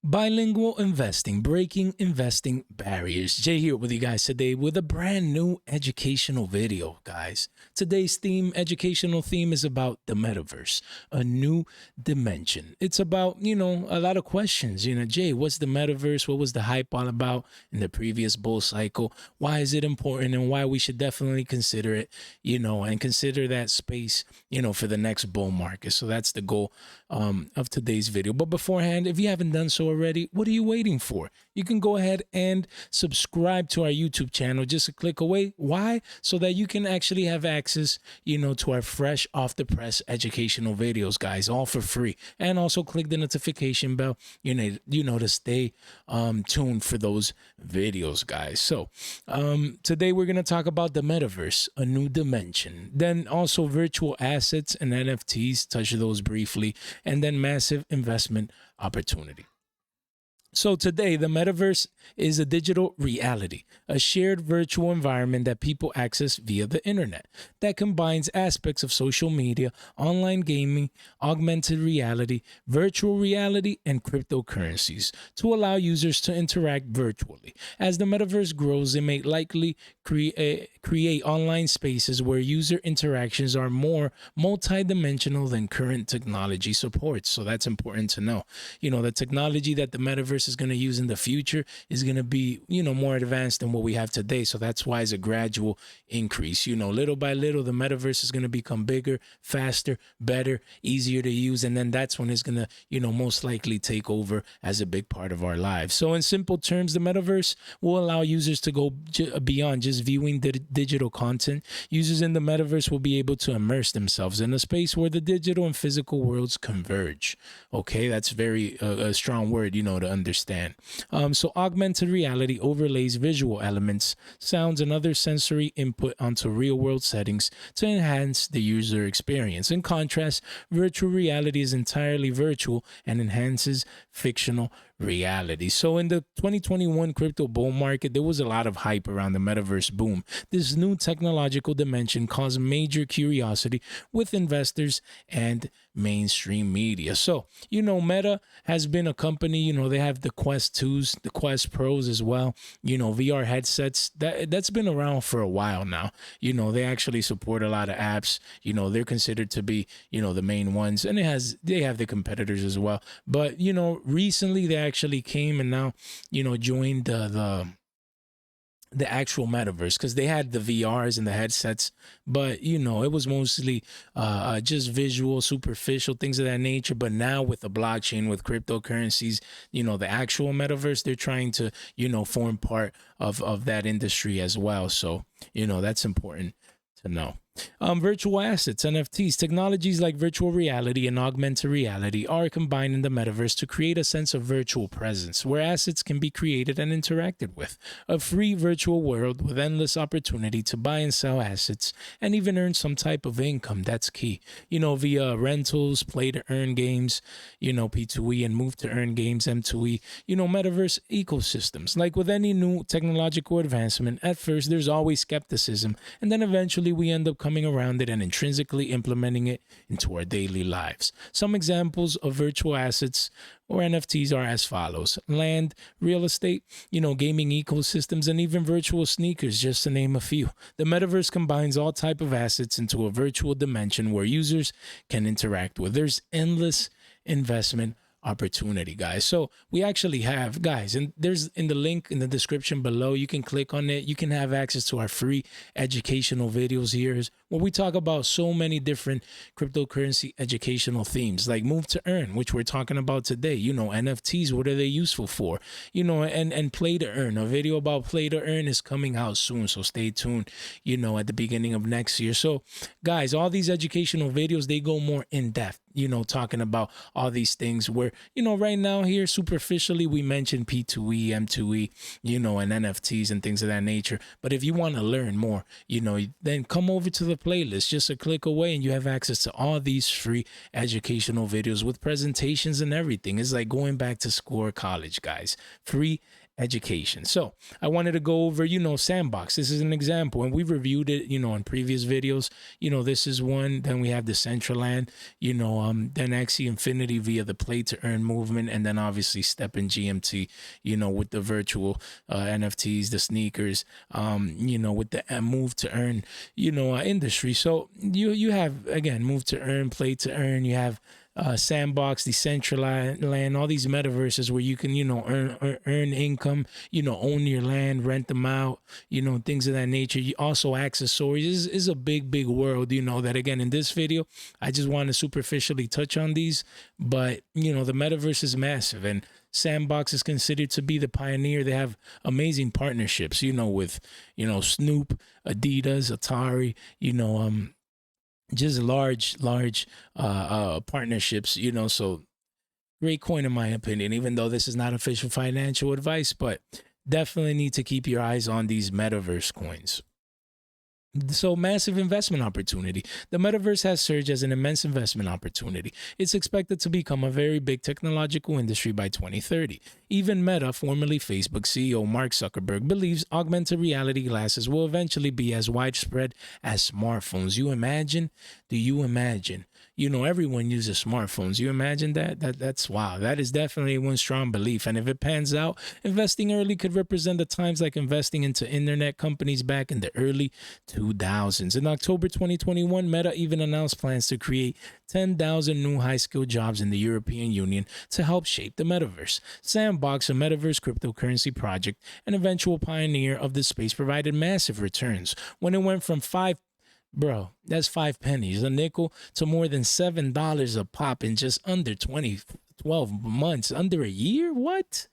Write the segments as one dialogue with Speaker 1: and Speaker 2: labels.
Speaker 1: Bilingual investing, breaking investing barriers. Jay here with you guys today with a brand new educational video, guys. Today's educational theme is about the metaverse, a new dimension. It's about, a lot of questions. Jay, what's the metaverse? What was the hype all about in the previous bull cycle? Why is it important and why we should definitely consider it, and consider that space, for the next bull market. So that's the goal of today's video. But beforehand, if you haven't done so already, what are you waiting for? You can go ahead and subscribe to our YouTube channel just a click away. Why? So that you can actually have access, to our fresh off the press educational videos, guys, all for free. And also click the notification bell, to stay tuned for those videos, guys. So today we're going to talk about the metaverse, a new dimension. Then also virtual assets and NFTs, touch those briefly, and then massive investment opportunity. So today, the metaverse is a digital reality, a shared virtual environment that people access via the internet that combines aspects of social media, online gaming, augmented reality, virtual reality, and cryptocurrencies to allow users to interact virtually. As the metaverse grows, it may likely create online spaces where user interactions are more multidimensional than current technology supports. So that's important to know. The technology that the metaverse is going to use in the future is going to be, more advanced than what we have today. So that's why it's a gradual increase. Little by little, the metaverse is going to become bigger, faster, better, easier to use. And then that's when it's going to, most likely take over as a big part of our lives. So in simple terms, the metaverse will allow users to go beyond just viewing digital content. Users in the metaverse will be able to immerse themselves in a space where the digital and physical worlds converge. Okay, that's very a strong word, to understand. So augmented reality overlays visual elements, sounds, and other sensory input onto real-world settings to enhance the user experience. In contrast, virtual reality is entirely virtual and enhances fictional reality. So in the 2021 crypto bull market, there was a lot of hype around the metaverse boom. This new technological dimension caused major curiosity with investors and mainstream media. So, Meta has been a company, they have the Quest 2s, the Quest Pros as well, VR headsets. That's been around for a while now. They actually support a lot of apps. They're considered to be, the main ones, and they have the competitors as well. But, recently they actually came and now, joined the actual metaverse, because they had the VRs and the headsets, but it was mostly just visual, superficial things of that nature. But now with the blockchain, with cryptocurrencies, the actual metaverse, they're trying to form part of that industry as well. So that's important to know. Virtual assets, NFTs, technologies like virtual reality and augmented reality are combined in the metaverse to create a sense of virtual presence where assets can be created and interacted with. A free virtual world with endless opportunity to buy and sell assets and even earn some type of income. That's key. Via rentals, play to earn games, P2E, and move to earn games, M2E, metaverse ecosystems. Like with any new technological advancement, at first there's always skepticism, and then eventually we end up coming around it and intrinsically implementing it into our daily lives. Some examples of virtual assets or NFTs are as follows: land, real estate, gaming ecosystems, and even virtual sneakers, just to name a few. The metaverse combines all type of assets into a virtual dimension where users can interact with. There's endless investment opportunity, guys. So we actually have, guys, and there's in the link in the description below, you can click on it. You can have access to our free educational videos here where we talk about so many different cryptocurrency educational themes, like move to earn, which we're talking about today. NFTs, what are they useful for? And play to earn. A video about play to earn is coming out soon, so stay tuned, at the beginning of next year. So guys, all these educational videos, they go more in depth, talking about all these things where, right now here superficially we mentioned P2E, M2E, and NFTs and things of that nature. But if you want to learn more, then come over to the playlist, just a click away, and you have access to all these free educational videos with presentations and everything. It's like going back to school or college, guys. Free education. So I wanted to go over, Sandbox. This is an example, and we've reviewed it, in previous videos. This is one. Then we have the Decentraland, then Axie Infinity via the play to earn movement, and then obviously Step in GMT, with the virtual NFTs, the sneakers, with the move to earn, industry. So you have, again, move to earn, play to earn. You have Sandbox, Decentraland, all these metaverses where you can, earn income, own your land, rent them out, things of that nature. You also accessories is a big world, that again, in this video, I just want to superficially touch on these, but the metaverse is massive, and Sandbox is considered to be the pioneer. They have amazing partnerships, with, Snoop, Adidas, Atari, just large partnerships, so great coin in my opinion, even though this is not official financial advice, but definitely need to keep your eyes on these metaverse coins. So massive investment opportunity. The metaverse has surged as an immense investment opportunity. It's expected to become a very big technological industry by 2030. Even Meta, formerly Facebook CEO Mark Zuckerberg, believes augmented reality glasses will eventually be as widespread as smartphones. You imagine? Do you imagine? Everyone uses smartphones. You imagine that? That's wow. That is definitely one strong belief. And if it pans out, investing early could represent the times like investing into internet companies back in the early 2000s. In October 2021, Meta even announced plans to create 10,000 new high-skilled jobs in the European Union to help shape the metaverse. Sandbox, a metaverse cryptocurrency project, an eventual pioneer of the space, provided massive returns when it went from that's 5 pennies, a nickel, to more than $7 a pop in just under 12 months, under a year. What?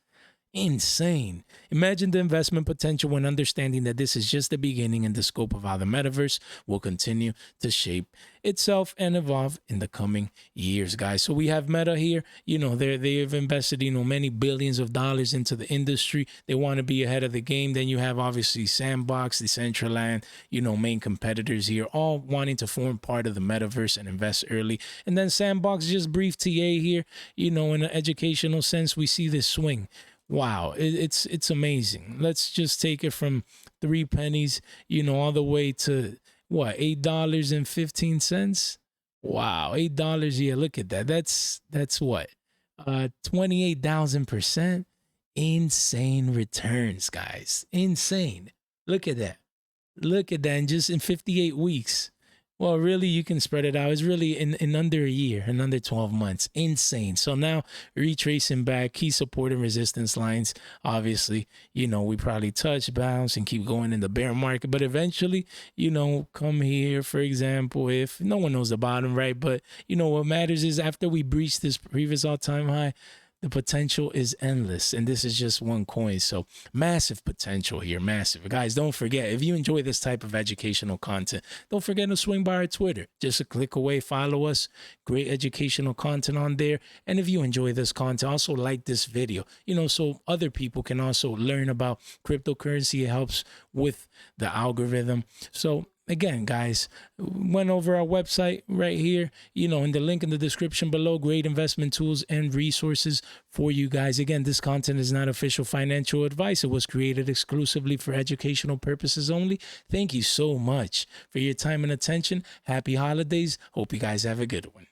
Speaker 1: Insane. Imagine the investment potential when understanding that this is just the beginning in the scope of how the metaverse will continue to shape itself and evolve in the coming years, guys. So we have Meta here. They've invested, many billions of dollars into the industry. They want to be ahead of the game. Then you have obviously Sandbox, Decentraland, main competitors here, all wanting to form part of the metaverse and invest early. And then Sandbox, just brief TA here, in an educational sense, we see this swing. Wow, it's amazing. Let's just take it from 3 pennies, all the way to what, $8.15? Wow, $8. Yeah, look at that. That's what, 28,000%. Insane returns, guys. Insane. Look at that. And just in 58 weeks. Well, really, you can spread it out. It's really in under a year, in under 12 months. Insane. So now retracing back, key support and resistance lines. Obviously, we probably touch, bounce, and keep going in the bear market. But eventually, come here, for example, if no one knows the bottom, right? But, what matters is after we breach this previous all-time high, the potential is endless, and this is just one coin. So massive potential here, massive. Guys, don't forget, if you enjoy this type of educational content, don't forget to swing by our Twitter. Just a click away, follow us. Great educational content on there. And if you enjoy this content, also like this video, so other people can also learn about cryptocurrency. It helps with the algorithm. So again, guys, went over our website right here, in the link in the description below. Great investment tools and resources for you guys. Again, this content is not official financial advice. It was created exclusively for educational purposes only. Thank you so much for your time and attention. Happy holidays. Hope you guys have a good one.